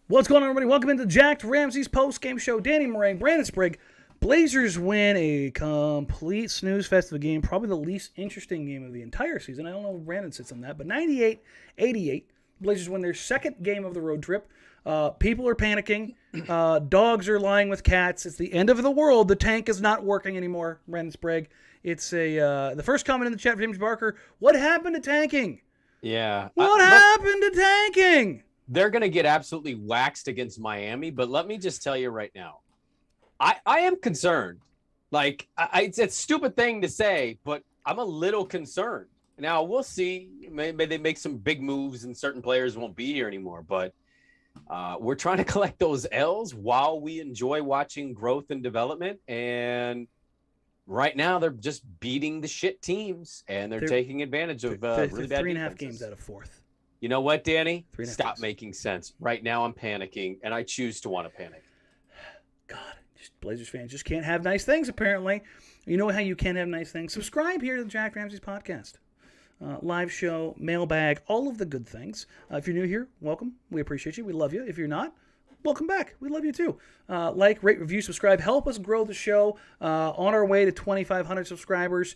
What's going on, everybody? Welcome into Jacked Ramsays post-game show. Danny Moraine, Brandon Sprague. Blazers win a complete snooze fest of a game, probably the least interesting game of the entire season. I don't know if Brandon sits on that, but 98-88. Blazers win their second game of the road trip. People are panicking. Dogs are lying with cats. It's the end of the world. The tank is not working anymore, Brandon Sprague. It's the first comment in the chat for James Barker. What happened to tanking? Yeah. What happened to tanking? They're going to get absolutely waxed against Miami, but let me just tell you right now, I am concerned. Like, it's a stupid thing to say, but I'm a little concerned. Now, we'll see. Maybe they make some big moves and certain players won't be here anymore, but we're trying to collect those L's while we enjoy watching growth and development. And right now, they're just beating the shit teams, and they're taking advantage of really bad 3.5 games out of fourth. You know what, Danny? 3.5 Stop games. making sense. Right now I'm panicking, and I choose to want to panic. God, Blazers fans just can't have nice things, apparently. You know how you can have nice things? Subscribe here to the Jack Ramsays podcast. Live show, mailbag, all of the good things. If you're new here, welcome. We appreciate you. We love you. If you're not, welcome back. We love you too. Like, rate, review, subscribe. Help us grow the show on our way to 2,500 subscribers.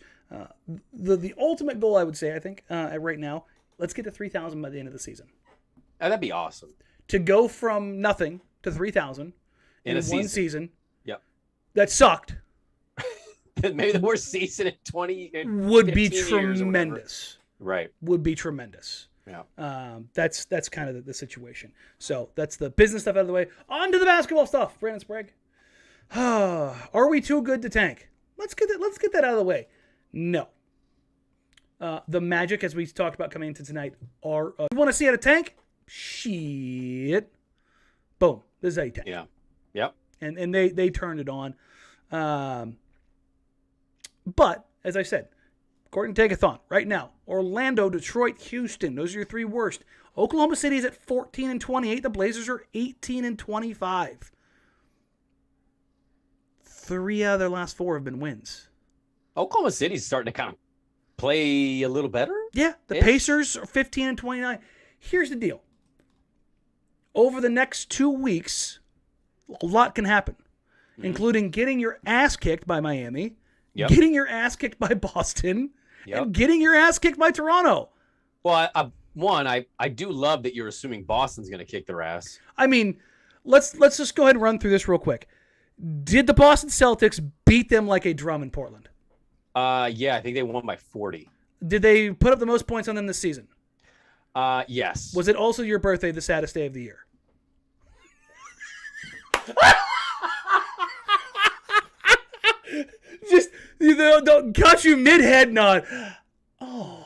The ultimate goal, I would say, I think, right now, let's get to 3,000 by the end of the season. Oh, that'd be awesome. To go from nothing to 3,000 in a one season. Yep. That sucked. Maybe the worst season in 20 would be years tremendous. Right. Would be tremendous. Yeah. That's kind of the situation. So that's the business stuff out of the way. On to the basketball stuff. Brandon Sprague. Are we too good to tank? Let's get that out of the way. No. The Magic, as we talked about coming into tonight, are you want to see out a tank? Shit. Boom. This is how you tank. Yeah. Yep. And they turned it on. But, as I said, according to Tankathon, right now, Orlando, Detroit, Houston, those are your three worst. Oklahoma City is at 14-28. The Blazers are 18-25. 3 out of their last 4 have been wins. Oklahoma City's starting to kind of play a little better. Yeah, the Pacers are 15-29. Here's the deal. Over the next 2 weeks, a lot can happen, including getting your ass kicked by Miami, getting your ass kicked by Boston, and getting your ass kicked by Toronto. Well, I do love that you're assuming Boston's going to kick their ass. I mean, let's just go ahead and run through this real quick. Did the Boston Celtics beat them like a drum in Portland? Yeah, I think they won by 40. Did they put up the most points on them this season? Yes. Was it also your birthday, the saddest day of the year? Just, don't cut you mid-head nod. Oh.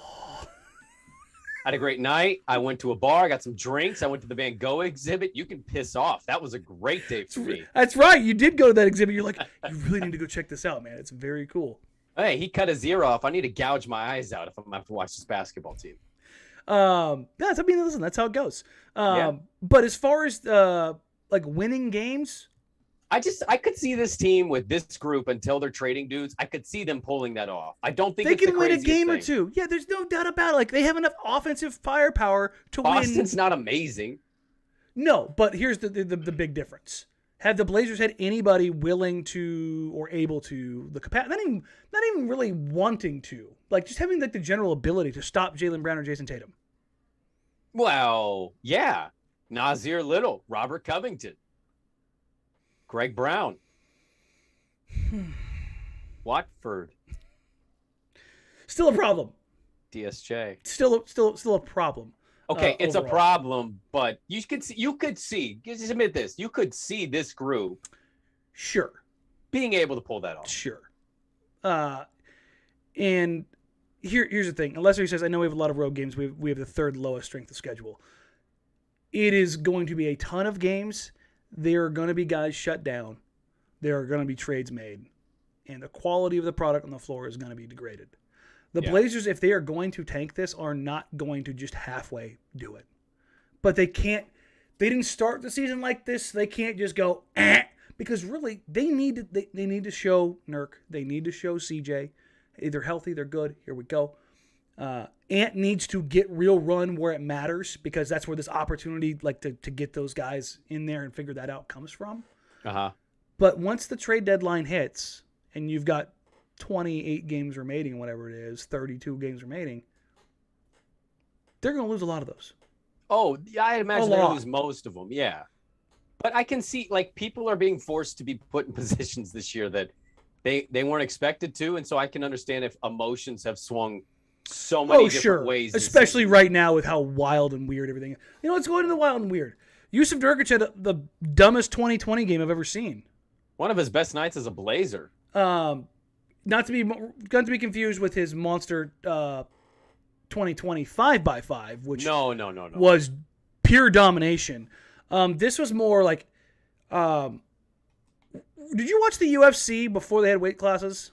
I had a great night. I went to a bar. I got some drinks. I went to the Van Gogh exhibit. You can piss off. That was a great day for me. That's right. You did go to that exhibit. You're like, you really need to go check this out, man. It's very cool. Hey, he cut his ear off. I need to gouge my eyes out if I'm going to have to watch this basketball team. Listen, that's how it goes. But as far as like winning games, I could see this team with this group until they're trading dudes. I could see them pulling that off. I don't think they it's can win a game thing. or two. Yeah, there's no doubt about it. Like, they have enough offensive firepower to win. Boston's not amazing. No, but here's the big difference. Have the Blazers had anybody willing to or able to the capacity, not even really wanting to, like just having like the general ability to stop Jaylen Brown or Jason Tatum? Well, yeah. Nassir Little, Robert Covington, Greg Brown, Watford, Still a problem. DSJ. Still a problem. Okay, it's overall. a problem, but you could see. Just admit this. You could see this group Sure. being able to pull that off. Sure. And here's the thing. Unless he says, I know we have a lot of road games. We have the third lowest strength of schedule. It is going to be a ton of games. There are going to be guys shut down. There are going to be trades made. And the quality of the product on the floor is going to be degraded. The Blazers, if they are going to tank this, are not going to just halfway do it. But they can't. They didn't start the season like this. They can't just go, because really they need to show Nurk. They need to show CJ. Hey, they're healthy. They're good. Here we go. Ant needs to get real run where it matters because that's where this opportunity, like to get those guys in there and figure that out, comes from. But once the trade deadline hits and you've got 28 games remaining, whatever it is, 32 games remaining, they're going to lose a lot of those. Oh, yeah, I imagine they're going to lose most of them, yeah. But I can see, like, people are being forced to be put in positions this year that they weren't expected to, and so I can understand if emotions have swung so many different ways. Especially right now with how wild and weird everything is. You know, let's go into the wild and weird. Jusuf Nurkic had the dumbest 2020 game I've ever seen. One of his best nights as a Blazer. Not to be confused with his monster 2020 5x5, which was pure domination. This was more like, did you watch the UFC before they had weight classes?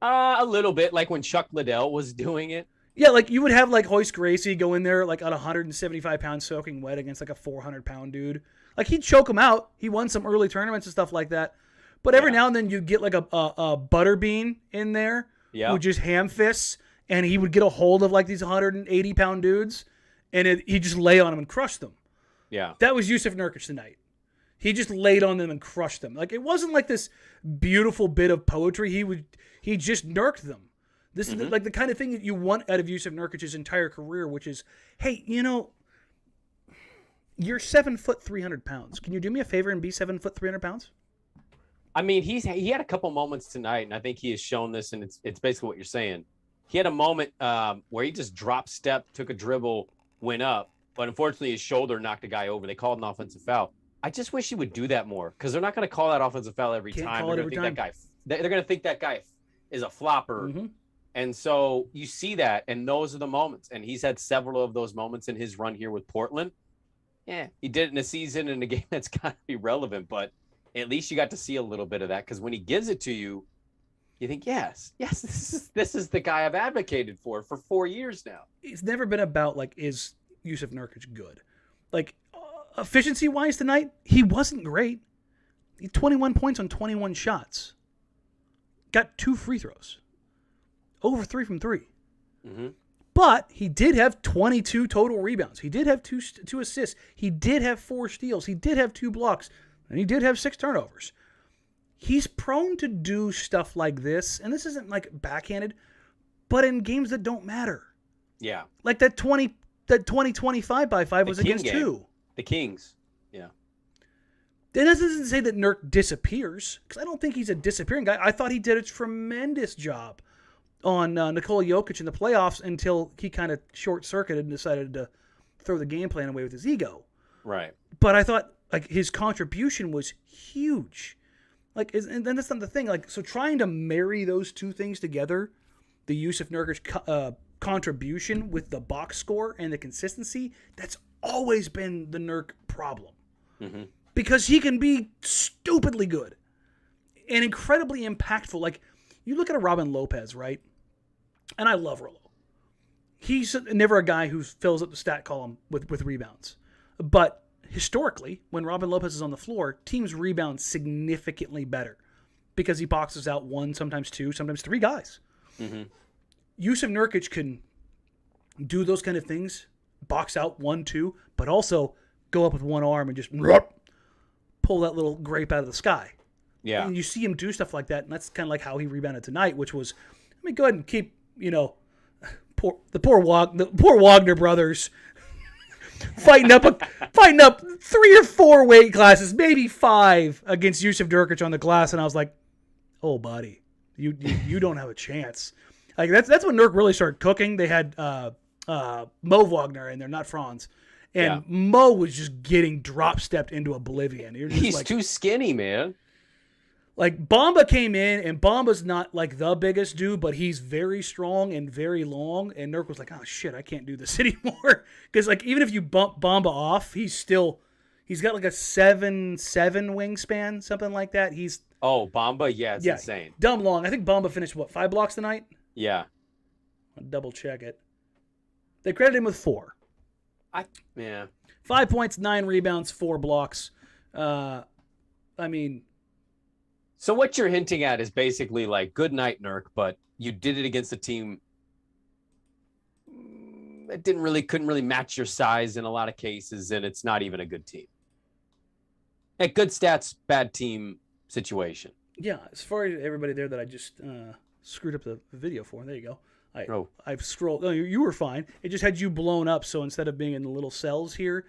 A little bit, like when Chuck Liddell was doing it. Yeah, like you would have like Hoist Gracie go in there like at 175 pounds soaking wet against like a 400-pound dude. Like he'd choke him out. He won some early tournaments and stuff like that. But every now and then you'd get like a Butterbean in there who just ham fists, and he would get a hold of like these 180-pound dudes, and he'd just lay on them and crush them. Yeah. That was Jusuf Nurkic tonight. He just laid on them and crushed them. Like it wasn't like this beautiful bit of poetry. He just nurked them. This is like the kind of thing that you want out of Jusuf Nurkic's entire career, which is, hey, you know, you're 7 foot 300 pounds. Can you do me a favor and be 7 foot 300 pounds? I mean, he had a couple moments tonight, and I think he has shown this, and it's basically what you're saying. He had a moment where he just dropped step, took a dribble, went up, but unfortunately his shoulder knocked a guy over. They called an offensive foul. I just wish he would do that more because they're not going to call that offensive foul every time. They're going to think that guy is a flopper. And so you see that, and those are the moments. And he's had several of those moments in his run here with Portland. Yeah, he did it in a season in a game that's got to be relevant, but at least you got to see a little bit of that because when he gives it to you, you think, yes, this is the guy I've advocated for 4 years now. It's never been about, like, is Jusuf Nurkic good? Like, efficiency-wise tonight, he wasn't great. He had 21 points on 21 shots. Got 2 free throws. Over 3 from 3. But he did have 22 total rebounds. He did have two assists. He did have 4 steals. He did have 2 blocks. And he did have 6 turnovers. He's prone to do stuff like this, and this isn't like backhanded, but in games that don't matter. Yeah. Like that 2020 5x5 was against game. 2. The Kings. Yeah. That doesn't say that Nurk disappears, because I don't think he's a disappearing guy. I thought he did a tremendous job on Nikola Jokic in the playoffs until he kind of short-circuited and decided to throw the game plan away with his ego. Right. But I thought like his contribution was huge. Like, and then that's not the thing. Like, so trying to marry those two things together, the Jusuf Nurkic contribution with the box score and the consistency, that's always been the Nurk problem. Because he can be stupidly good and incredibly impactful. Like, you look at a Robin Lopez, right? And I love Rolo. He's never a guy who fills up the stat column with rebounds. But historically, when Robin Lopez is on the floor, teams rebound significantly better because he boxes out 1, sometimes 2, sometimes 3 guys. Jusuf Nurkic can do those kind of things, box out 1, 2, but also go up with one arm and just pull that little grape out of the sky. Yeah. And you see him do stuff like that, and that's kind of like how he rebounded tonight, which was, let me go ahead and keep, the poor Wagner brothers fighting up 3 or 4 weight classes, maybe 5 against Jusuf Nurkic on the glass, and I was like, oh, buddy, you don't have a chance. Like that's when Nurk really started cooking. They had Mo Wagner in there, not Franz, and Mo was just getting drop stepped into oblivion. He's too skinny, man. Like, Bamba came in, and Bamba's not, like, the biggest dude, but he's very strong and very long, and Nurk was like, oh, shit, I can't do this anymore. Because, like, even if you bump Bamba off, he's got, like, a 7'7" wingspan, something like that. Bamba? Yeah, it's insane. Dumb long. I think Bamba finished, 5 blocks tonight? Yeah. I'll double check it. They credited him with 4. 5 points, 9 rebounds, 4 blocks. So what you're hinting at is basically like, good night, Nurk, but you did it against a team it couldn't really match your size in a lot of cases, and it's not even a good team. Hey, good stats, bad team situation. Yeah, as far as everybody there that I just screwed up the video for, there you go. I've scrolled. No, you were fine. It just had you blown up, so instead of being in the little cells here,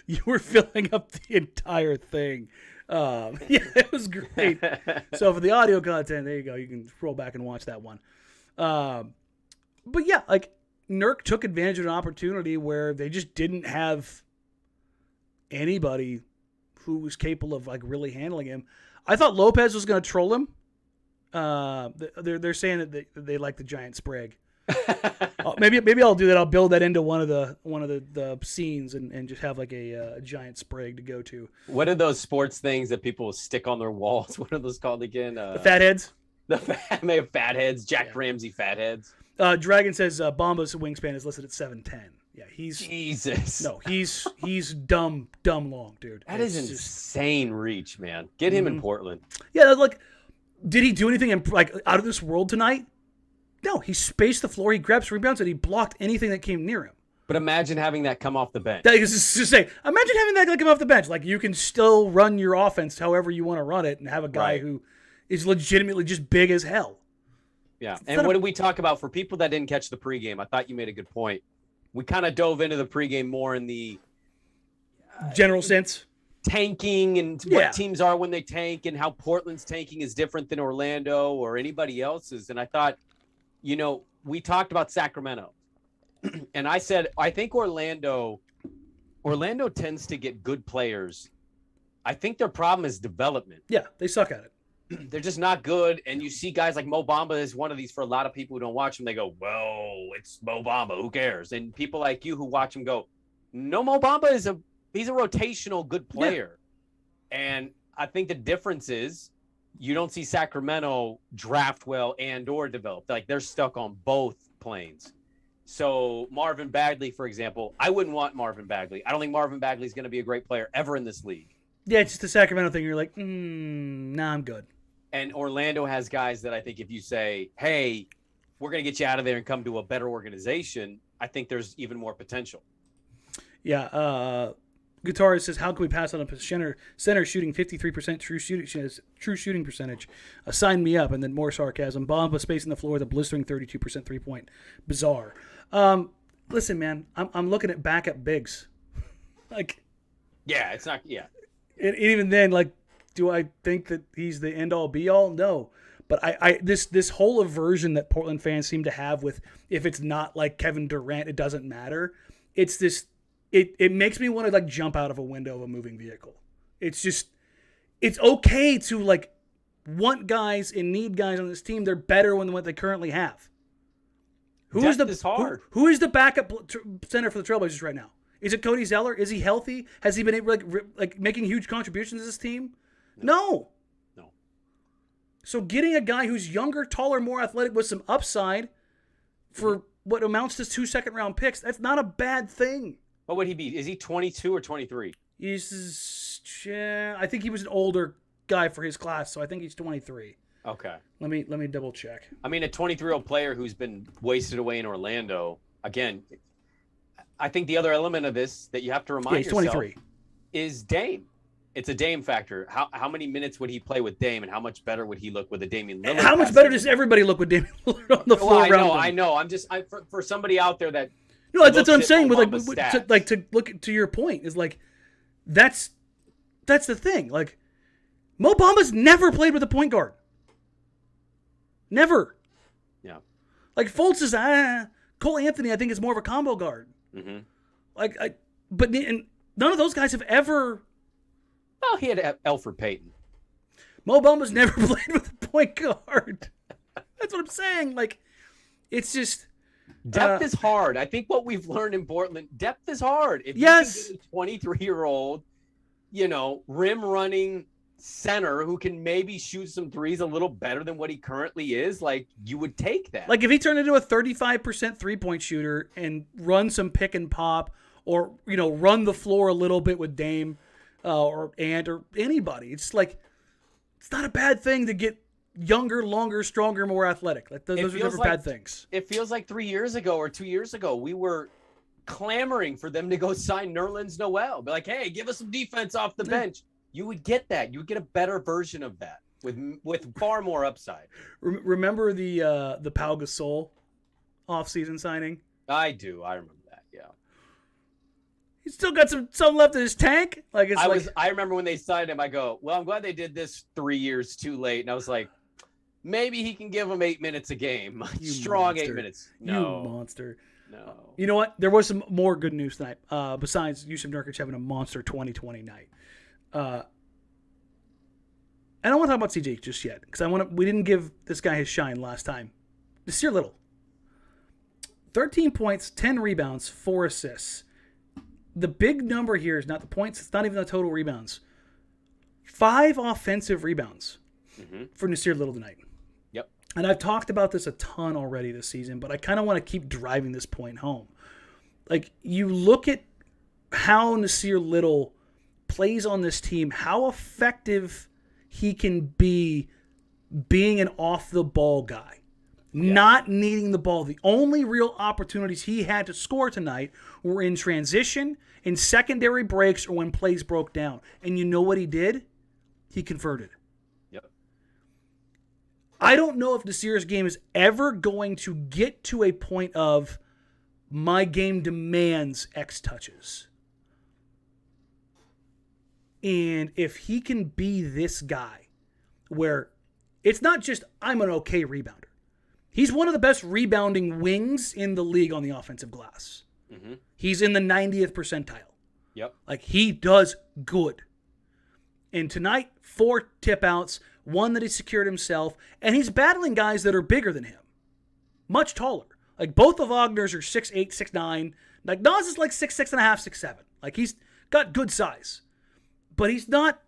you were filling up the entire thing. Yeah, it was great. So for the audio content, there you go. You can scroll back and watch that one. But yeah, like Nurk took advantage of an opportunity where they just didn't have anybody who was capable of like really handling him. I thought Lopez was going to troll him. They're saying that they like the giant Sprague. Maybe I'll do that. I'll build that into one of the scenes and just have like a giant Sprague to go to. What are those sports things that people stick on their walls? What are those called again? The fatheads. The fatheads. Jack Ramsey fatheads. Dragon says Bomba's wingspan is listed at 7'10". Yeah, he's Jesus. No, he's dumb long, dude. That is insane reach, man. Get him in Portland. Yeah, like, did he do anything out of this world tonight? No, he spaced the floor, he grabbed rebounds, and he blocked anything that came near him. But imagine having that come off the bench. That is just say, imagine having that come off the bench. Like, you can still run your offense however you want to run it and have a guy who is legitimately just big as hell. Yeah, and what did we talk about for people that didn't catch the pregame? I thought you made a good point. We kind of dove into the pregame more in the general sense. Tanking and what teams are when they tank and how Portland's tanking is different than Orlando or anybody else's. And I thought, we talked about Sacramento. And I said, I think Orlando tends to get good players. I think their problem is development. Yeah, they suck at it. They're just not good. And you see guys like Mo Bamba is one of these for a lot of people who don't watch him. They go, well, it's Mo Bamba. Who cares? And people like you who watch him go, no, Mo Bamba he's a rotational good player. Yeah. And I think the difference is you don't see Sacramento draft well and or develop. Like they're stuck on both planes. So Marvin Bagley, for example, I wouldn't want Marvin Bagley. I don't think Marvin Bagley is going to be a great player ever in this league. Yeah, it's just the Sacramento thing. You're like, nah, I'm good. And Orlando has guys that I think if you say, hey, we're going to get you out of there and come to a better organization, I think there's even more potential. Yeah. Guitarist says, how can we pass on a center shooting 53% true shooting percentage? Sign me up. And then more sarcasm. Bomba spacing the floor with a blistering 32% 3-point. Bizarre. Listen, man, I'm looking at backup bigs. Like, yeah, it's not. Yeah. And even then, like, do I think that he's the end-all, be-all? No. But this whole aversion that Portland fans seem to have with if it's not like Kevin Durant, it doesn't matter. It's this. It makes me want to like jump out of a window of a moving vehicle. It's just, it's okay to like want guys and need guys on this team. They're better than what they currently have. Who is the backup center for the Trailblazers right now? Is it Cody Zeller? Is he healthy? Has he been able like making huge contributions to this team? No. So getting a guy who's younger, taller, more athletic with some upside for what amounts to 2 second-round picks, that's not a bad thing. What would he be? Is he 22 or 23? I think he was an older guy for his class, so I think he's 23. Okay. Let me double check. I mean, a 23-year-old player who's been wasted away in Orlando, again, I think the other element of this that you have to remind yourself 23. Is Dame. It's a Dame factor. How many minutes would he play with Dame, and how much better would he look with a Damian Lillard? How much better does everybody look with Damian Lillard on the floor? I know. I'm just for somebody out there that. No, that's what I'm saying. With to look to your point is like, that's the thing. Like, Mo Bamba's never played with a point guard. Never. Yeah. Like Fultz is Cole Anthony. I think is more of a combo guard. Mm-hmm. But none of those guys have ever. Well, he had Elfrid Payton. Mo Bamba's never played with a point guard. That's what I'm saying. Like, it's just. Depth is hard. I think what we've learned in Portland, depth is hard. If you can get a 23-year-old, rim running center who can maybe shoot some threes a little better than what he currently is, like, you would take that. Like, if he turned into a 35% three-point shooter and run some pick and pop or, run the floor a little bit with Dame or anybody, it's like, it's not a bad thing to get younger, longer, stronger, more athletic. Those are never bad things. It feels like 3 years ago or 2 years ago, we were clamoring for them to go sign Nerlens Noel. Be like, hey, give us some defense off the bench. You would get that. You would get a better version of that with far more upside. Remember the Pau Gasol offseason signing? I do. I remember that. Yeah. He's still got some left in his tank. I remember when they signed him. I go, well, I'm glad they did this 3 years too late. And I was like, maybe he can give them 8 minutes a game. Strong monster. 8 minutes. No. You monster. No. You know what? There was some more good news tonight. Besides Jusuf Nurkic having a monster 2020 night. I don't want to talk about CJ just yet because we didn't give this guy his shine last time. Nassir Little. 13 points, 10 rebounds, 4 assists. The big number here is not the points. It's not even the total rebounds. 5 offensive rebounds for Nassir Little tonight. Yep. And I've talked about this a ton already this season, but I kind of want to keep driving this point home. Like, you look at how Nassir Little plays on this team, how effective he can be being an off-the-ball guy. Not needing the ball. The only real opportunities he had to score tonight were in transition, in secondary breaks, or when plays broke down. And you know what he did? He converted. Yep. I don't know if Nassir's game is ever going to get to a point of my game demands X touches. And if he can be this guy where it's not just I'm an okay rebounder. He's one of the best rebounding wings in the league on the offensive glass. Mm-hmm. He's in the 90th percentile. Yep. Like, he does good. And tonight, 4 tip outs, 1 that he secured himself, and he's battling guys that are bigger than him. Much taller. Like, both of Wagner's are 6'8", 6'9". Like, Nas is like 6'6 and a half, 6'7". Like, he's got good size. But he's not,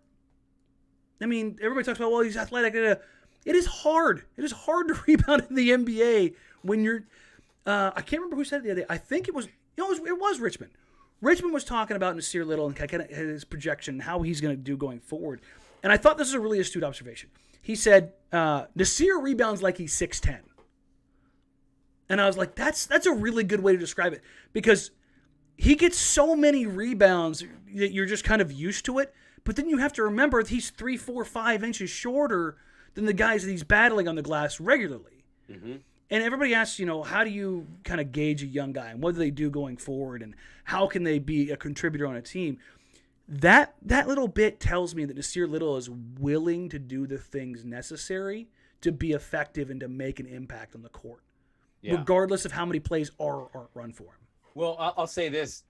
I mean, everybody talks about, well, he's athletic. It is hard. It is hard to rebound in the NBA when you're. I can't remember who said it the other day. I think it was. It was Richmond. Richmond was talking about Nassir Little and kind of his projection, how he's going to do going forward. And I thought this was a really astute observation. He said Nassir rebounds like he's 6'10", and I was like, that's a really good way to describe it because he gets so many rebounds that you're just kind of used to it. But then you have to remember he's 3, 4, 5 inches shorter than the guys that he's battling on the glass regularly. Mm-hmm. And everybody asks, how do you kind of gauge a young guy and what do they do going forward and how can they be a contributor on a team? That little bit tells me that Nassir Little is willing to do the things necessary to be effective and to make an impact on the court, regardless of how many plays are or aren't run for him. Well, I'll say this.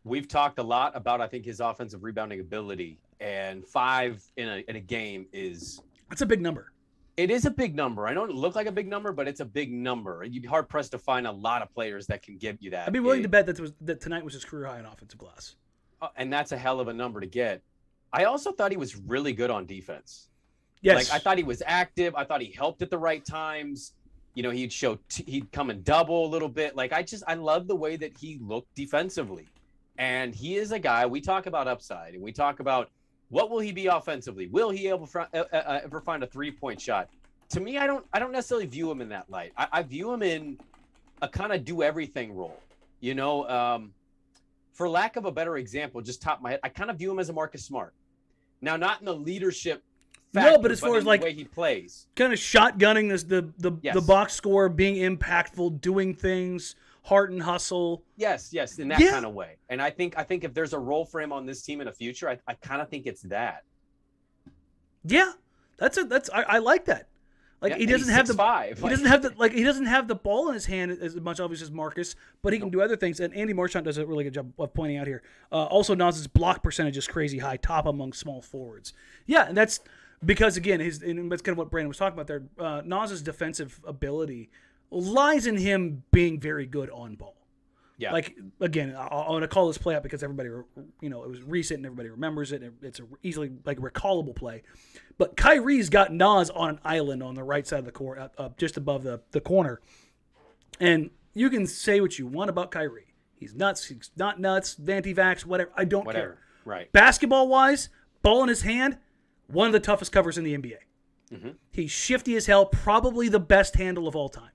We've talked a lot about, I think, his offensive rebounding ability, and 5 in a game is... That's a big number. It is a big number. I know it look like a big number, but it's a big number. You'd be hard-pressed to find a lot of players that can give you that. I'd be willing to bet that tonight was his career high in offensive glass. And that's a hell of a number to get. I also thought he was really good on defense. Yes. Like, I thought he was active. I thought he helped at the right times. He'd come and double a little bit. Like, I love the way that he looked defensively. And he is a guy, we talk about upside, and we talk about what will he be offensively? Will he ever find a 3-point shot? To me, I don't necessarily view him in that light. I view him in a kind of do everything role. For lack of a better example, just top of my head, I kind of view him as a Marcus Smart. Now, not in the leadership factor, but as far as like the way he plays, kind of shotgunning the box score, being impactful, doing things, heart and hustle. Yes, in that kind of way. And I think if there's a role for him on this team in the future, I kind of think it's that. Yeah, I like that. Like, he doesn't have he doesn't have the ball in his hand as much obviously as Marcus, but he can do other things. And Andy Marchant does a really good job of pointing out here. Also, Nas's block percentage is crazy high, top among small forwards. Yeah, and that's because again, and that's kind of what Brandon was talking about there. Nas's defensive ability lies in him being very good on ball. Yeah. Like, again, I want to call this play out because everybody, it was recent and everybody remembers it. And it's easily like a recallable play. But Kyrie's got Nas on an island on the right side of the court, just above the corner. And you can say what you want about Kyrie. He's nuts. He's not nuts. Vanti-vax, whatever. I don't care. Right. Basketball-wise, ball in his hand, one of the toughest covers in the NBA. Mm-hmm. He's shifty as hell, probably the best handle of all time.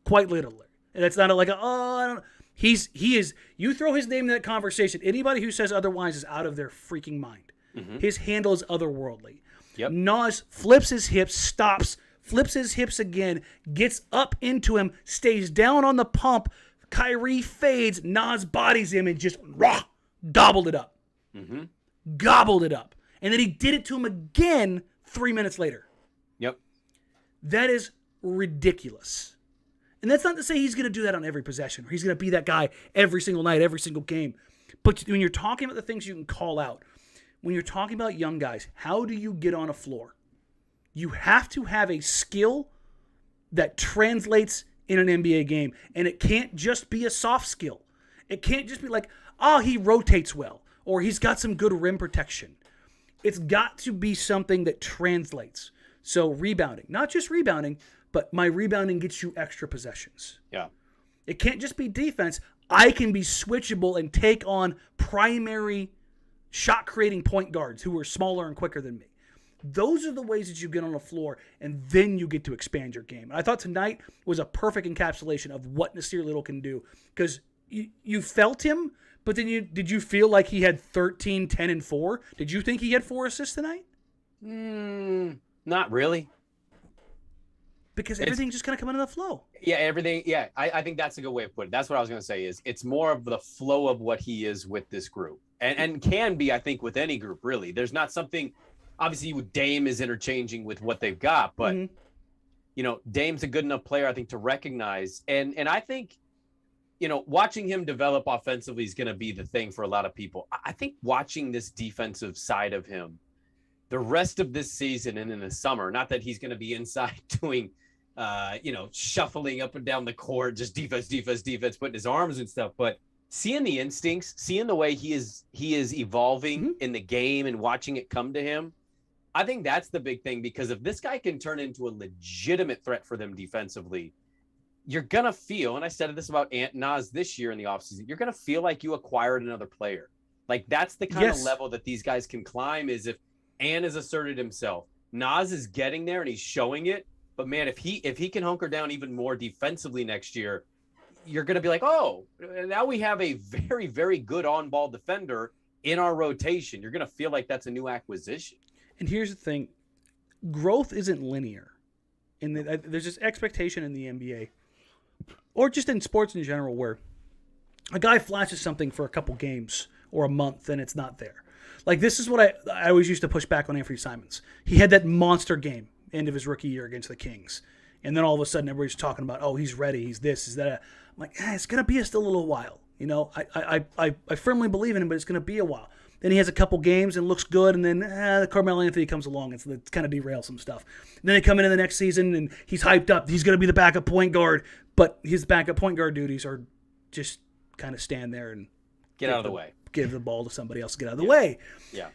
Quite literally. And it's not I don't know. He is, you throw his name in that conversation, anybody who says otherwise is out of their freaking mind. Mm-hmm. His handle is otherworldly. Yep. Nas flips his hips, stops, flips his hips again, gets up into him, stays down on the pump. Kyrie fades, Nas bodies him and just gobbled it up. Mm-hmm. Gobbled it up. And then he did it to him again 3 minutes later. Yep. That is ridiculous. And that's not to say he's going to do that on every possession, or he's going to be that guy every single night, every single game. But when you're talking about the things you can call out, when you're talking about young guys, how do you get on a floor? You have to have a skill that translates in an NBA game. And it can't just be a soft skill. It can't just be like, he rotates well, or he's got some good rim protection. It's got to be something that translates. So rebounding, not just rebounding, but my rebounding gets you extra possessions. Yeah. It can't just be defense. I can be switchable and take on primary shot-creating point guards who are smaller and quicker than me. Those are the ways that you get on the floor, and then you get to expand your game. And I thought tonight was a perfect encapsulation of what Nassir Little can do, because you felt him, but then did you feel like he had 13, 10, and 4? Did you think he had 4 assists tonight? Not really. Because everything's just kind of coming in the flow. Yeah, everything. Yeah, I think that's a good way of putting it. That's what I was going to say is it's more of the flow of what he is with this group. And can be, I think, with any group, really. There's not something, obviously, with Dame is interchanging with what they've got. But, Dame's a good enough player, I think, to recognize. And I think, watching him develop offensively is going to be the thing for a lot of people. I think watching this defensive side of him, the rest of this season and in the summer, not that he's going to be inside doing shuffling up and down the court, just defense, putting his arms and stuff. But seeing the instincts, seeing the way he is evolving in the game and watching it come to him, I think that's the big thing. Because if this guy can turn into a legitimate threat for them defensively, you're going to feel, and I said this about Nas this year in the offseason, you're going to feel like you acquired another player. Like that's the kind of level that these guys can climb, is if Ant has asserted himself. Nas is getting there and he's showing it. But man, if he can hunker down even more defensively next year, you're going to be like, oh, now we have a very, very good on-ball defender in our rotation. You're going to feel like that's a new acquisition. And here's the thing. Growth isn't linear. There's this expectation in the NBA, or just in sports in general, where a guy flashes something for a couple games or a month and it's not there. Like, this is what I always used to push back on Anfernee Simons. He had that monster game end of his rookie year against the Kings. And then all of a sudden everybody's talking about, oh, he's ready, he's this, he's that. I'm like, it's going to be still a little while. I firmly believe in him, but it's going to be a while. Then he has a couple games and looks good, and then the Carmelo Anthony comes along and it's kind of derails some stuff. And then they come in the next season and he's hyped up. He's going to be the backup point guard, but his backup point guard duties are just kind of stand there and get out of the way. Give the ball to somebody else to get out of the way. Yeah.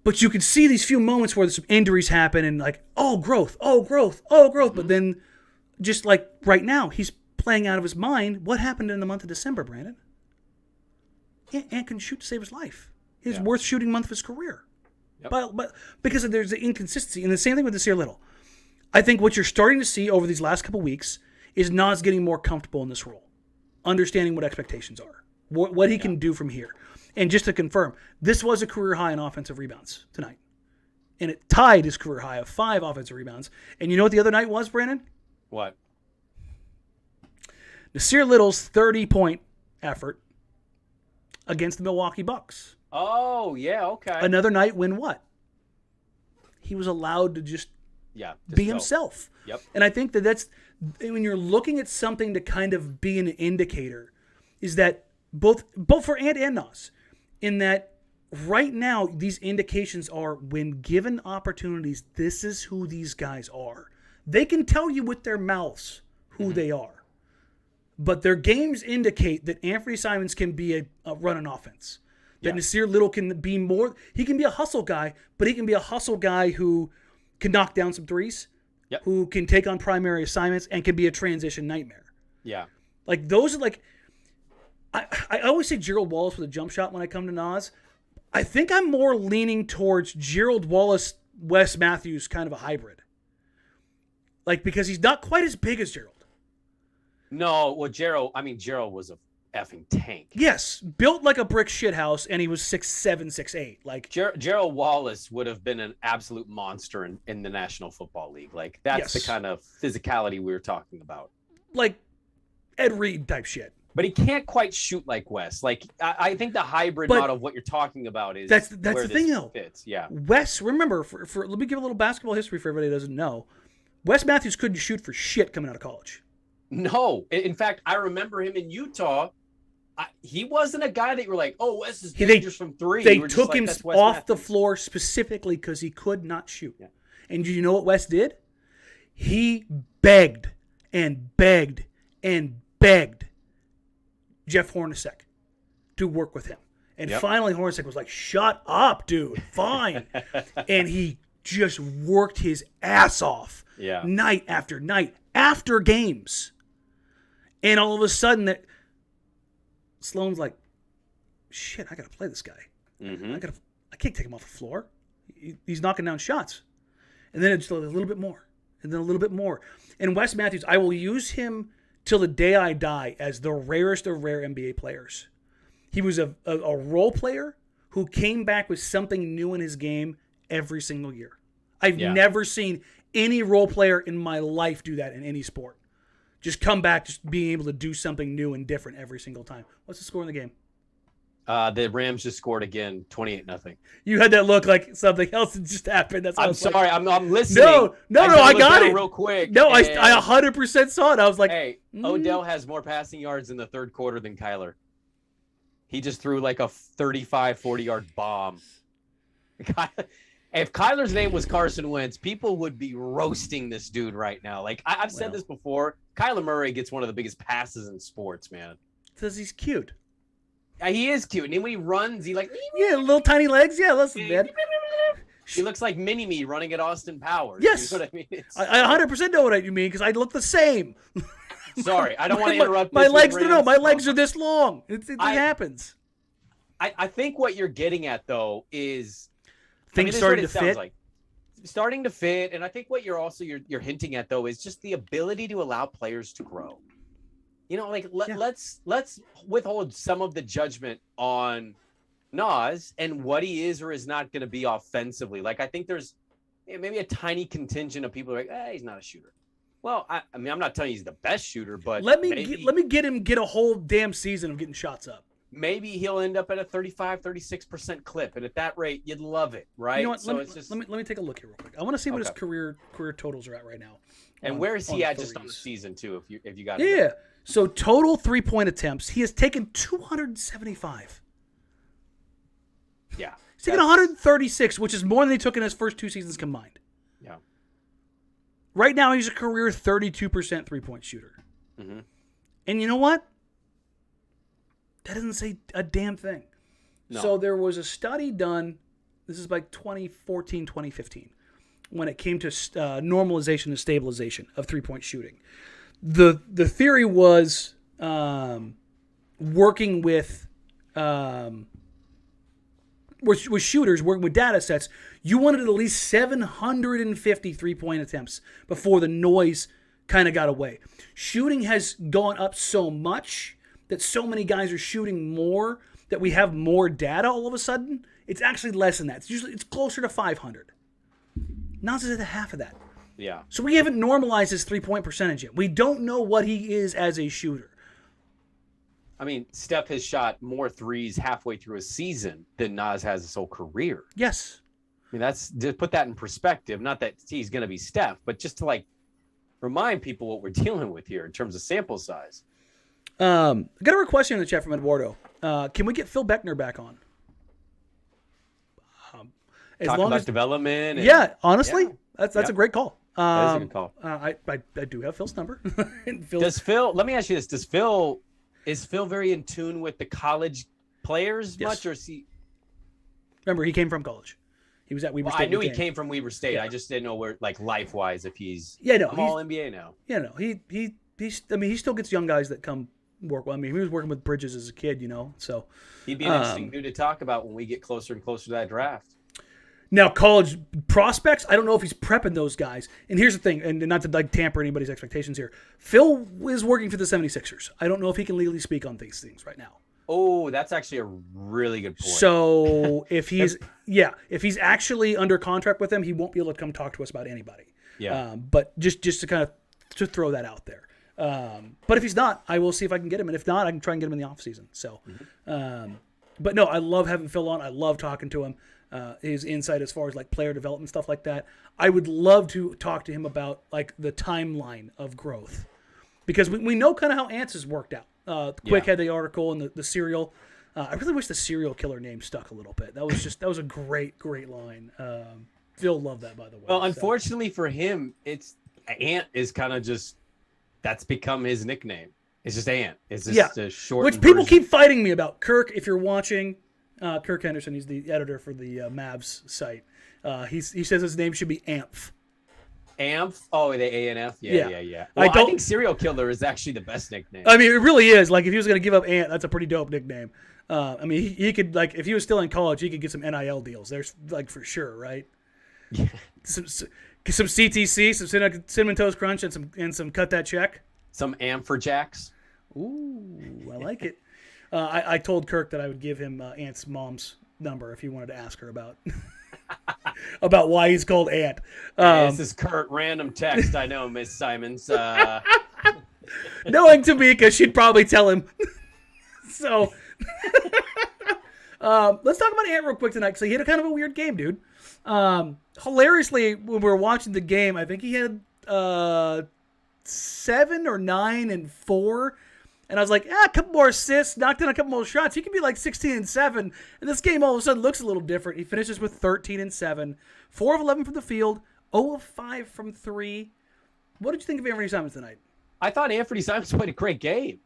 But you can see these few moments where some injuries happen and like, growth. Mm-hmm. But then just like right now, he's playing out of his mind. What happened in the month of December, Brandon? Ant can shoot to save his life. His worst shooting month of his career. Yep. But because there's the inconsistency. And the same thing with Nassir Little. I think what you're starting to see over these last couple weeks is Nas getting more comfortable in this role. Understanding what expectations are. What he can do from here. And just to confirm, this was a career high in offensive rebounds tonight. And it tied his career high of 5 offensive rebounds. And you know what the other night was, Brandon? What? Nassir Little's 30-point effort against the Milwaukee Bucks. Oh, yeah, okay. Another night when what? He was allowed to just be himself. Yep. And I think that's, when you're looking at something to kind of be an indicator, is that both for Ant and Nas, in that right now these indications are, when given opportunities, this is who these guys are. They can tell you with their mouths who they are. But their games indicate that Anfernee Simons can be a run-an offense. That Nassir Little can be more. He can be a hustle guy, but he can be a hustle guy who can knock down some threes, who can take on primary assignments, and can be a transition nightmare. Yeah. Like, those are like, I always say Gerald Wallace with a jump shot when I come to Nas. I think I'm more leaning towards Gerald Wallace Wes Matthews kind of a hybrid. Like, because he's not quite as big as Gerald. No, well, Gerald was a effing tank. Yes, built like a brick shithouse, and he was 6'7", 6'8". Like Gerald Wallace would have been an absolute monster in the National Football League. Like, that's the kind of physicality we were talking about. Like Ed Reed type shit. But he can't quite shoot like Wes. Like, I think the hybrid model of what you're talking about is that's the thing, though. Fits. Yeah. Wes, remember, for let me give a little basketball history for everybody who doesn't know. Wes Matthews couldn't shoot for shit coming out of college. No. In fact, I remember him in Utah. He wasn't a guy that you were like, oh, Wes is dangerous from three. They took him off the floor specifically because he could not shoot. Yeah. And do you know what Wes did? He begged and begged and begged Jeff Hornacek to work with him. And finally Hornacek was like, shut up, dude. Fine. And he just worked his ass off night after night after games. And all of a sudden that Sloan's like, shit, I got to play this guy. Mm-hmm. I can't take him off the floor. He's knocking down shots. And then it's a little bit more. And then a little bit more. And Wes Matthews, I will use him till the day I die as the rarest of rare NBA players. He was a role player who came back with something new in his game every single year. I've never seen any role player in my life do that in any sport. Just come back, just being able to do something new and different every single time. What's the score in the game? The Rams just scored again, 28-0. You had that look like something else had just happened. That's I'm sorry. Like. I'm listening. No, I got it real quick. No, I 100% saw it. I was like, hey, Odell has more passing yards in the third quarter than Kyler. He just threw like a 35, 40-yard bomb. If Kyler's name was Carson Wentz, people would be roasting this dude right now. Like, I've said this before. Kyler Murray gets one of the biggest passes in sports, man. Because he's cute. He is cute. And then when he runs, he like... Yeah, little tiny legs. Yeah, listen, man. He looks like Mini-Me running at Austin Powers. Yes. You know what I mean? I 100% know what you mean because I look the same. Sorry, I don't want to interrupt. My legs, my legs are this long. It happens. I think what you're getting at, though, is... Things starting to fit. Like. Starting to fit, and I think what you're hinting at though is just the ability to allow players to grow. You know, like let's withhold some of the judgment on Nas and what he is or is not going to be offensively. Like I think there's maybe a tiny contingent of people who are like, he's not a shooter. Well, I mean, I'm not telling you he's the best shooter, but let me get him a whole damn season of getting shots up. Maybe he'll end up at a 35, 36% clip, and at that rate, you'd love it, right? You know what? Let me take a look here real quick. I want to see what his career totals are at right now. And where is he at just on the season too? If you got it. Yeah. So total 3-point attempts, he has taken 275. Yeah. He's taken 136, which is more than he took in his first two seasons combined. Yeah. Right now, he's a career 32% 3-point shooter. Mm-hmm. And you know what? That doesn't say a damn thing. No. So there was a study done, this is like 2014, 2015, when it came to normalization and stabilization of 3-point shooting. The theory was working with shooters, working with data sets. You wanted at least 750 3-point attempts before the noise kind of got away. Shooting has gone up so much that so many guys are shooting more that we have more data all of a sudden. It's actually less than that. It's closer to 500. Nas is at half of that. Yeah. So we haven't normalized his 3-point percentage yet. We don't know what he is as a shooter. I mean, Steph has shot more threes halfway through a season than Nas has his whole career. Yes. I mean, that's just put that in perspective. Not that he's going to be Steph, but just to like remind people what we're dealing with here in terms of sample size. I got a request in the chat from Eduardo. Can we get Phil Beckner back on? Talk about development. Honestly, that's a great call. That is a good call. I do have Phil's number. Does Phil? Let me ask you this: is Phil very in tune with the college players much, or is he? Remember, he came from college. He was at Weber State. I knew he came from Weber State. Yeah. I just didn't know where, like, life wise, if he's I'm all NBA now. Yeah, no, he still gets young guys that come work. Well, I mean, he was working with Bridges as a kid, so he'd be an interesting dude to talk about when we get closer and closer to that draft. Now, college prospects, I don't know if he's prepping those guys. And here's the thing, and not to like tamper anybody's expectations here. Phil is working for the 76ers. I don't know if he can legally speak on these things right now. Oh, that's actually a really good point. So if he's actually under contract with them, he won't be able to come talk to us about anybody. Yeah. But just to kind of to throw that out there. But if he's not, I will see if I can get him. And if not, I can try and get him in the offseason. So, but no, I love having Phil on. I love talking to him. His insight as far as like player development, stuff like that. I would love to talk to him about like the timeline of growth, because we know kind of how Ants has worked out. Quick had the article and the serial. I really wish the serial killer name stuck a little bit. That was a great line. Phil loved that, by the way. Well, unfortunately for him, it's Ant is kind of just, that's become his nickname. It's just Ant. It's just a short. Which people keep fighting me about. Kirk, if you're watching. Kirk Henderson, he's the editor for the Mavs site. He says his name should be Amph. Amph? Oh, the A-N-F? Yeah. Well, I think serial killer is actually the best nickname. I mean, it really is. Like, if he was going to give up Ant, that's a pretty dope nickname. I mean, he could, like, if he was still in college, he could get some NIL deals. There's, like, for sure, right? Yeah. Some CTC, some Cinnamon Toast Crunch, and some cut that check. Some Amphorjacks. Ooh, I like it. I told Kirk that I would give him Ant's mom's number if he wanted to ask her about about why he's called Ant. This is Kurt. Random text. I know, Miss Simons. Knowing Tamika, she'd probably tell him. So let's talk about Ant real quick tonight, because he had a kind of a weird game, dude. Hilariously, when we were watching the game, I think he had 7 or 9 and 4. And I was like, a couple more assists, knocked in a couple more shots. He could be like 16 and 7. And this game all of a sudden looks a little different. He finishes with 13 and 7, 4 of 11 from the field, 0 of 5 from 3. What did you think of Anfernee Simons tonight? I thought Anfernee Simons played a great game.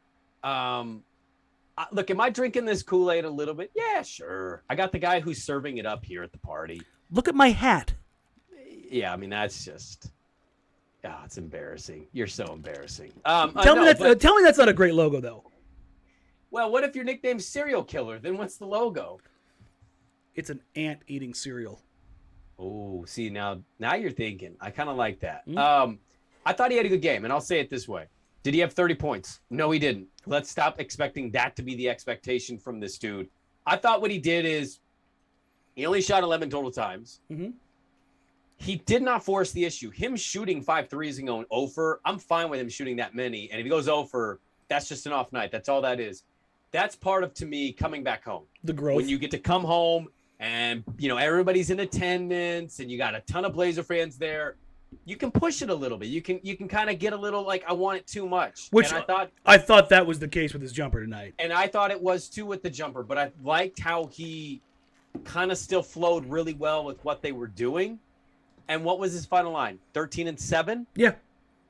Look, am I drinking this Kool-Aid a little bit? Yeah, sure. I got the guy who's serving it up here at the party. Look at my hat. Yeah, I mean, that's just... Oh, it's embarrassing. You're so embarrassing. Tell me that's not a great logo, though. Well, what if your nickname's Serial Killer? Then what's the logo? It's an ant eating cereal. Oh, see, now you're thinking. I kind of like that. I thought he had a good game, and I'll say it this way. Did he have 30 points? No, he didn't. Let's stop expecting that to be the expectation from this dude. I thought what he did is he only shot 11 total times. Mm-hmm. He did not force the issue. Him shooting 5 threes and going 0 for, I'm fine with him shooting that many. And if he goes 0 for, that's just an off night. That's all that is. That's part of, to me, coming back home. The growth. When you get to come home and, everybody's in attendance and you got a ton of Blazer fans there, you can push it a little bit. You can kind of get a little like, I want it too much. Which and I thought that was the case with his jumper tonight. And I thought it was too with the jumper, but I liked how he kind of still flowed really well with what they were doing. And what was his final line? 13 and 7? Yeah.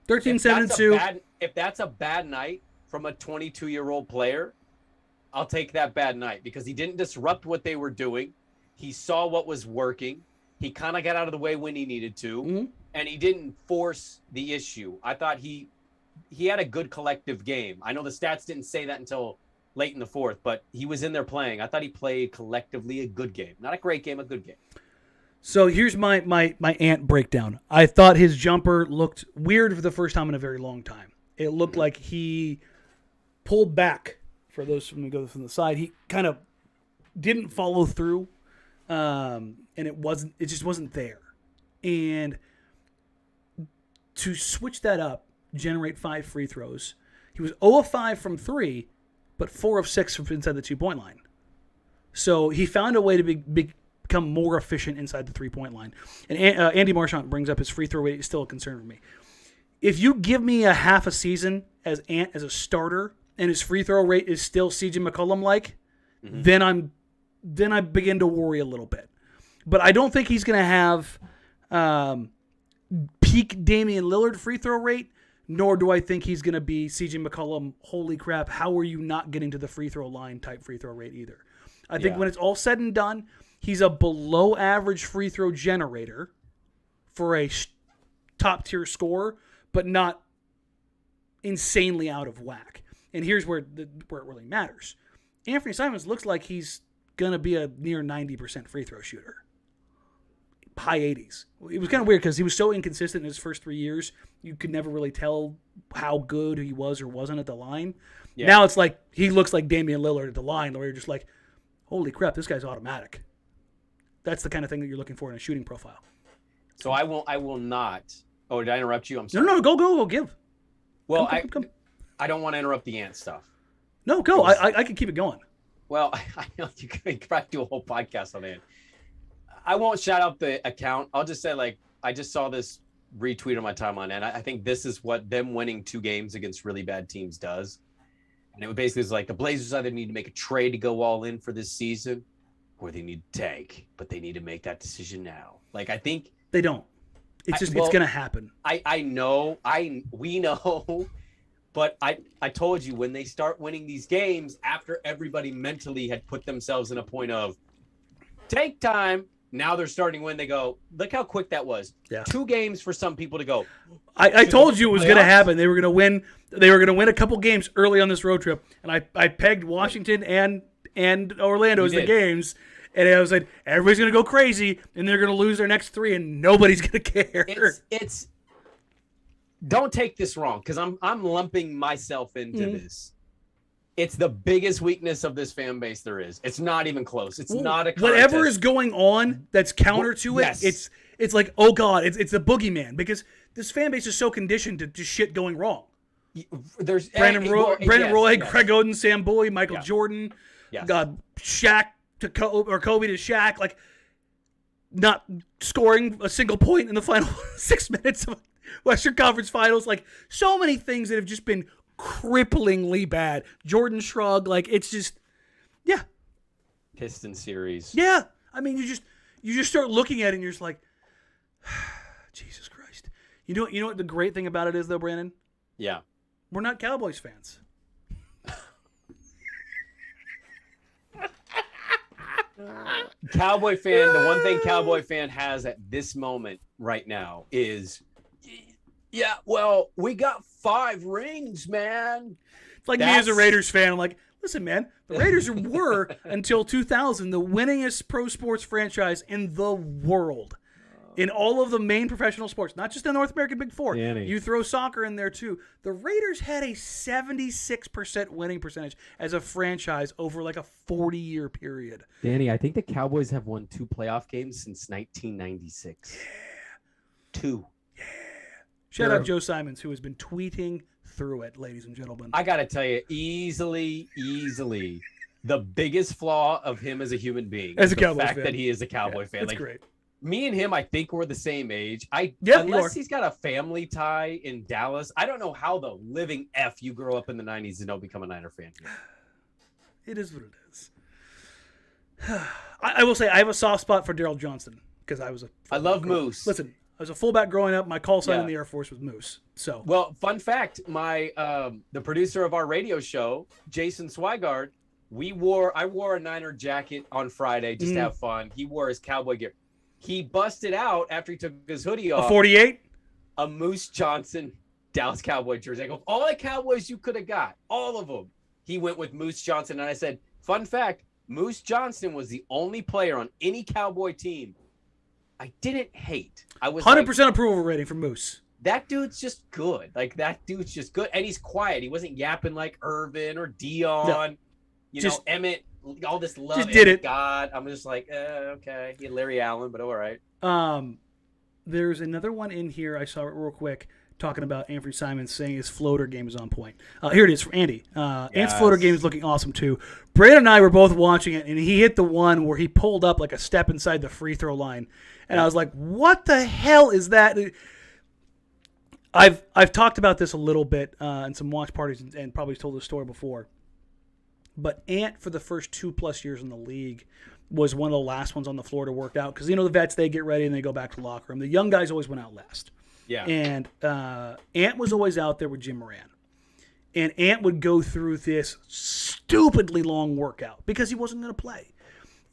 13, 7, and 2. If that's a bad night from a 22-year-old player, I'll take that bad night, because he didn't disrupt what they were doing. He saw what was working. He kind of got out of the way when he needed to, and he didn't force the issue. I thought he had a good collective game. I know the stats didn't say that until late in the fourth, but he was in there playing. I thought he played collectively a good game. Not a great game, a good game. So here's my Ant breakdown. I thought his jumper looked weird for the first time in a very long time. It looked like he pulled back. For those who go from the side, he kind of didn't follow through, and it just wasn't there. And to switch that up, generate 5 free throws. He was 0 of 5 from 3, but 4 of 6 from inside the 2-point line. So he found a way to become more efficient inside the 3-point line. And Andy Marchant brings up his free throw rate is still a concern for me. If you give me a half a season as Ant as a starter and his free throw rate is still CJ McCollum like, then I begin to worry a little bit. But I don't think he's going to have peak Damian Lillard free throw rate, nor do I think he's going to be CJ McCollum, holy crap, how are you not getting to the free throw line type free throw rate either. I think when it's all said and done, he's a below average free throw generator for a top tier scorer, but not insanely out of whack. And here's where it really matters. Anfernee Simons looks like he's going to be a near 90% free throw shooter. high 80s. It was kind of weird because he was so inconsistent in his first 3 years. You could never really tell how good he was or wasn't at the line. Yeah. Now it's like he looks like Damian Lillard at the line, where you're just like, holy crap, this guy's automatic. That's the kind of thing that you're looking for in a shooting profile. So I will not. Oh, did I interrupt you? I'm sorry. No, go, give. Well, come. I don't want to interrupt the Ant stuff. No, go. I can keep it going. Well, I know you could probably do a whole podcast on Ant. I won't shout out the account. I'll just say, like, I just saw this retweet on my timeline, and I think this is what them winning 2 games against really bad teams does. And it basically is like the Blazers either need to make a trade to go all in for this season, or they need to tank, but they need to make that decision now. Like, I think they don't. It's just it's gonna happen. I know. We know. But I told you, when they start winning these games, after everybody mentally had put themselves in a point of take time, now they're starting when they go, look how quick that was. Yeah. 2 games for some people to go. I told you it was going to happen. They were going to win. They were going to win a couple games early on this road trip, and I pegged Washington and Orlando as the games. And I was like, everybody's going to go crazy, and they're going to lose their next 3, and nobody's going to care. It's don't take this wrong, because I'm lumping myself into this. It's the biggest weakness of this fan base there is. It's not even close. It's not a contest. Whatever is going on that's counter to it, yes. It's like, oh God, it's the boogeyman, because this fan base is so conditioned to just shit going wrong. There's Brandon Roy, Greg Oden, Sam Bowie, Michael Jordan, Shaq to Kobe to Shaq, like not scoring a single point in the final 6 minutes of Western Conference Finals. Like, so many things that have just been cripplingly bad. Jordan shrug, like, it's just, yeah. Piston series. Yeah. I mean, you just start looking at it and you're just like, Jesus Christ. You know what the great thing about it is, though, Brandon? Yeah. We're not Cowboys fans. Cowboy fan, the one thing Cowboy fan has at this moment right now is, yeah, well, we got 5 rings, man. It's like me as a Raiders fan. I'm like, listen, man, the Raiders were, until 2000, the winningest pro sports franchise in the world. In all of the main professional sports, not just the North American Big Four. Danny. You throw soccer in there, too. The Raiders had a 76% winning percentage as a franchise over like a 40-year period. Danny, I think the Cowboys have won 2 playoff games since 1996. Yeah. 2. Yeah. Shout out Joe Simons, who has been tweeting through it, ladies and gentlemen. I got to tell you, easily, the biggest flaw of him as a human being is the fact that he is a Cowboy fan. That's great. Me and him, I think we're the same age. Unless he's got a family tie in Dallas, I don't know how the living F you grow up in the 90s and don't become a Niner fan. It is what it is. I will say I have a soft spot for Daryl Johnston because I love Moose. Listen, I was a fullback growing up. My call sign in the Air Force was Moose. So, well, fun fact: my the producer of our radio show, Jason Swigard, I wore a Niner jacket on Friday just to have fun. He wore his cowboy gear. He busted out after he took his hoodie off. A 48? A Moose Johnson Dallas Cowboy jersey. I go, all the Cowboys you could have got, all of them. He went with Moose Johnson, and I said, fun fact: Moose Johnson was the only player on any Cowboy team I didn't hate. I was 100% approval rating for Moose. That dude's just good. Like, that dude's just good. And he's quiet. He wasn't yapping like Irvin or Dion. No. You know, Emmett, all this love. Just did it. God, I'm just like, okay. He had Larry Allen, but all right. There's another one in here. I saw it real quick talking about Anfernee Simons saying his floater game is on point. Here it is from Andy. Ant's floater game is looking awesome, too. Brandon and I were both watching it, and he hit the one where he pulled up like a step inside the free throw line. And I was like, what the hell is that? I've talked about this a little bit in some watch parties and probably told this story before. But Ant, for the first 2+ years in the league, was one of the last ones on the floor to work out. Because, the vets, they get ready and they go back to the locker room. The young guys always went out last. Yeah. And Ant was always out there with Jim Moran. And Ant would go through this stupidly long workout because he wasn't going to play.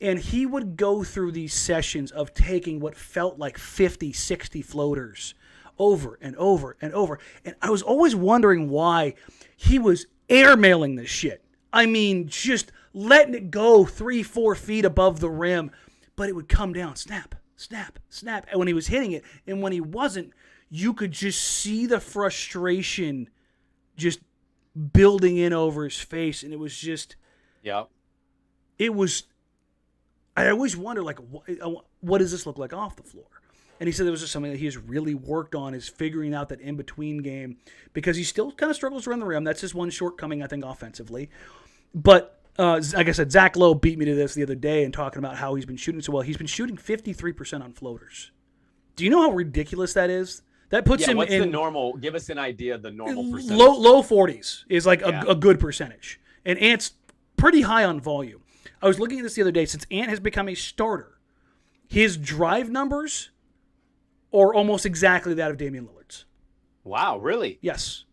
And he would go through these sessions of taking what felt like 50, 60 floaters over and over and over. And I was always wondering why he was airmailing this shit. I mean, just letting it go 3-4 feet above the rim, but it would come down, snap, snap, snap. And when he was hitting it, and when he wasn't, you could just see the frustration just building in over his face. And it was just, it was, I always wonder, like, what does this look like off the floor? And he said it was just something that he has really worked on, is figuring out that in-between game, because he still kind of struggles around the rim. That's his one shortcoming, I think, offensively. But like I said, Zach Lowe beat me to this the other day and talking about how he's been shooting so well. He's been shooting 53% on floaters. Do you know how ridiculous that is? That puts him what's in the normal? Give us an idea of the normal percentage. Low 40s is like a good percentage. And Ant's pretty high on volume. I was looking at this the other day. Since Ant has become a starter, his drive numbers are almost exactly that of Damian Lillard's. Wow, really? Yes.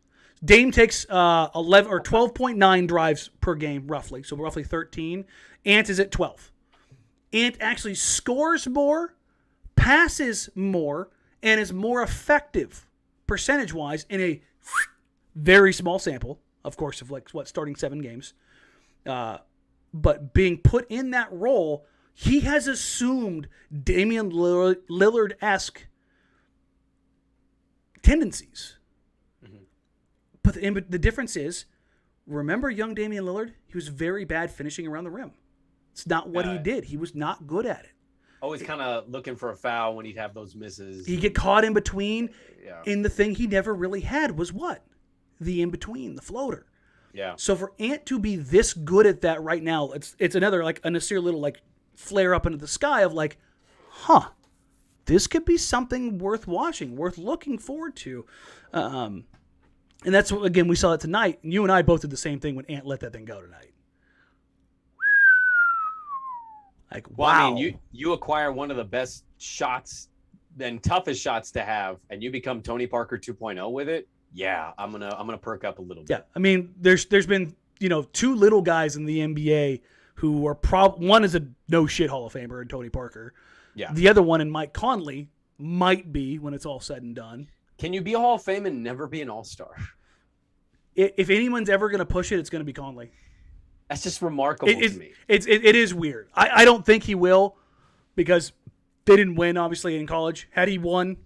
Dame takes 11 or 12.9 drives per game, roughly. So roughly 13. Ant is at 12. Ant actually scores more, passes more, and is more effective percentage-wise in a very small sample, of course, of starting 7 games. But being put in that role, he has assumed Damian Lillard-esque tendencies. But the difference is, remember young Damian Lillard? He was very bad finishing around the rim. It's not what he did. He was not good at it. Always kind of looking for a foul when he'd have those misses. He'd get caught in between. Yeah. And the thing he never really had was what? The in-between, the floater. Yeah. So for Ant to be this good at that right now, it's another, like, a Nassir Little, like, flare up into the sky of, like, this could be something worth watching, worth looking forward to. And that's what, again, we saw it tonight. You and I both did the same thing when Ant let that thing go tonight. Like, wow. Well, I mean, you acquire one of the best shots and toughest shots to have, and you become Tony Parker 2.0 with it. Yeah, I'm gonna perk up a little bit. Yeah, I mean, there's been 2 little guys in the NBA who are one is a no shit Hall of Famer in Tony Parker. Yeah. The other one in Mike Conley might be when it's all said and done. Can you be a Hall of Fame and never be an All-Star? If anyone's ever going to push it, it's going to be Conley. That's just remarkable to me. It is weird. I don't think he will, because they didn't win, obviously, in college. Had he won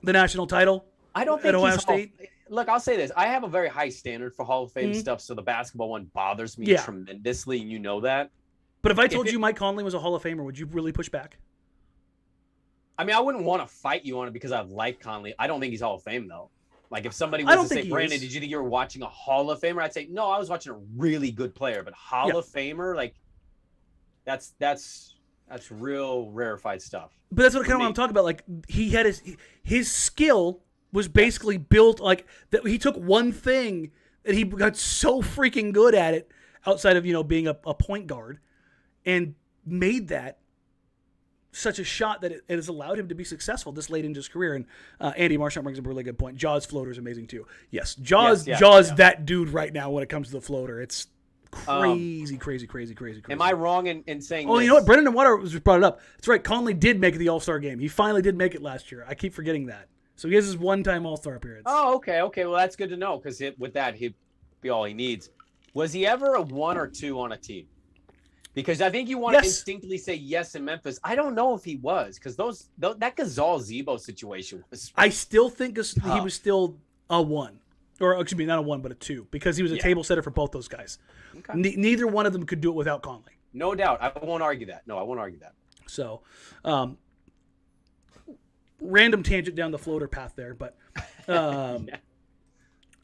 the national title I don't think at Ohio State? Look, I'll say this. I have a very high standard for Hall of Fame stuff, so the basketball one bothers me tremendously, and you know that. But if I told you Mike Conley was a Hall of Famer, would you really push back? I mean, I wouldn't want to fight you on it because I like Conley. I don't think he's Hall of Fame, though. Like, if somebody was to say, Brandon, did you think you were watching a Hall of Famer? I'd say, no, I was watching a really good player. But Hall of Famer, like, that's real rarefied stuff. But that's what I'm talking about. Like, he had his skill was basically built like that. He took one thing and he got so freaking good at it outside of, being a point guard, and made that such a shot that it has allowed him to be successful this late into his career. And Andy Marchand brings up a really good point. Jaws floater is amazing too. Yes, Jaws that dude right now when it comes to the floater. It's crazy. Am I wrong in saying you know what? Brendan Water just brought it up. That's right. Conley did make the All-Star game. He finally did make it last year. I keep forgetting that. So he has his one-time All-Star appearance. Oh, okay. Well, that's good to know, because with that, he'd be all he needs. Was he ever a 1 or 2 on a team? Because I think you want to instinctively say yes in Memphis. I don't know if he was, because that Gasol-Zebo situation was. I still think he was still a 1. Or, excuse me, not a 1, but a 2. Because he was a table setter for both those guys. Okay. Neither one of them could do it without Conley. No doubt. I won't argue that. No, I won't argue that. So, random tangent down the floater path there. But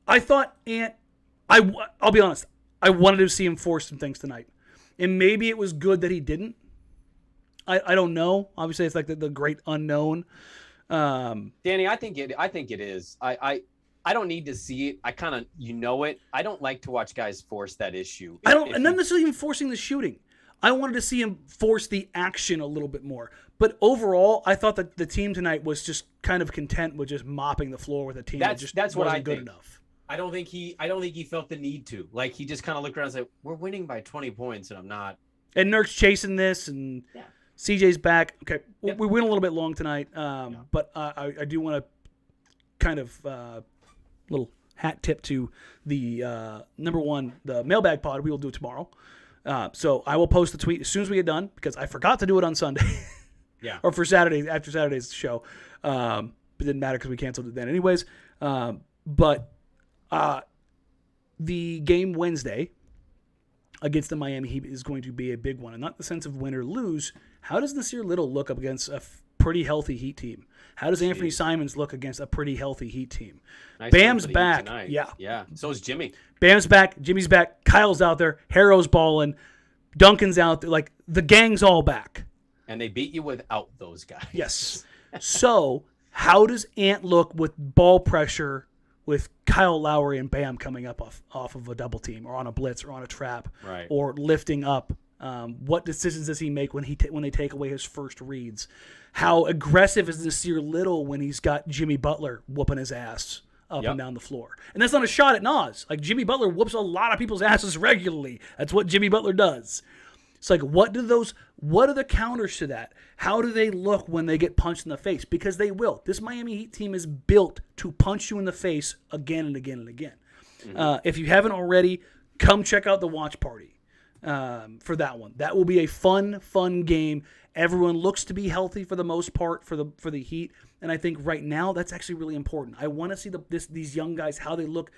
I thought I'll be honest, I wanted to see him force some things tonight. And maybe it was good that he didn't. I don't know. Obviously, it's like the great unknown. Danny, I think it is. I don't need to see it. I kind of it. I don't like to watch guys force that issue. Not necessarily even forcing the shooting. I wanted to see him force the action a little bit more. But overall, I thought that the team tonight was just kind of content with just mopping the floor with a team that just wasn't good enough. I don't think he felt the need to. Like, he just kind of looked around and said, "We're winning by 20 points, and I'm not." And Nurk's chasing this, and CJ's back. Okay, we went a little bit long tonight, but I do want to kind of little hat tip to the number one, the mailbag pod. We will do it tomorrow. So I will post the tweet as soon as we get done, because I forgot to do it on Sunday. Yeah. or for Saturday after Saturday's show. It didn't matter because we canceled it then anyways. But the game Wednesday against the Miami Heat is going to be a big one, and not in the sense of win or lose. How does Nassir Little look up against a pretty healthy Heat team? How does Anfernee Simons look against a pretty healthy Heat team? Nice Bam's back. Yeah. Yeah. So is Jimmy. Bam's back. Jimmy's back. Kyle's out there. Harrow's balling. Duncan's out there. Like, the gang's all back. And they beat you without those guys. Yes. So, how does Ant look with ball pressure with Kyle Lowry and Bam coming up off of a double team or on a blitz or on a trap or lifting up? What decisions does he make when they take away his first reads? How aggressive is Nassir Little when he's got Jimmy Butler whooping his ass up and down the floor? And that's not a shot at Nas. Like, Jimmy Butler whoops a lot of people's asses regularly. That's what Jimmy Butler does. It's like, what are the counters to that? How do they look when they get punched in the face? Because they will. This Miami Heat team is built to punch you in the face again and again and again. Mm-hmm. If you haven't already, come check out the watch party for that one. That will be a fun game. Everyone looks to be healthy for the most part for the Heat, and I think right now that's actually really important. I want to see these young guys, how they look,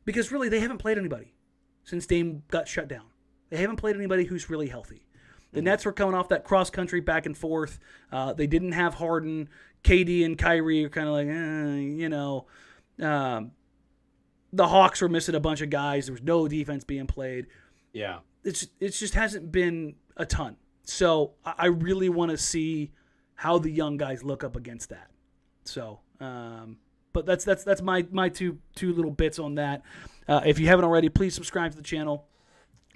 because really they haven't played anybody since Dame got shut down. They haven't played anybody who's really healthy. The Nets were coming off that cross-country back and forth. They didn't have Harden. KD and Kyrie are kind of like, the Hawks were missing a bunch of guys. There was no defense being played. Yeah. It just hasn't been a ton. So I really want to see how the young guys look up against that. So, but that's my two little bits on that. If you haven't already, please subscribe to the channel.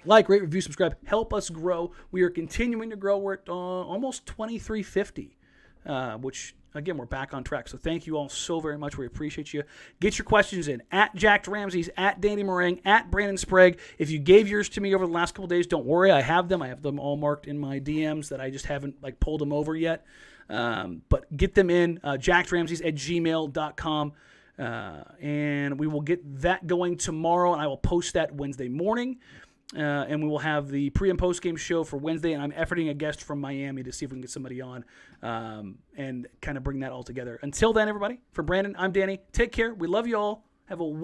Like, rate, review, subscribe. Help us grow. We are continuing to grow. We're at almost 2350, which, again, we're back on track. So thank you all so very much. We appreciate you. Get your questions in at Jacked Ramsays, at Danny Meringue, at Brandon Sprague. If you gave yours to me over the last couple of days, don't worry. I have them. I have them all marked in my DMs that I just haven't pulled them over yet. But get them in, jackedramsays@gmail.com. And we will get that going tomorrow, and I will post that Wednesday morning. And we will have the pre- and post-game show for Wednesday, and I'm efforting a guest from Miami to see if we can get somebody on and kind of bring that all together. Until then, everybody, for Brandon, I'm Danny. Take care. We love you all. Have a wonderful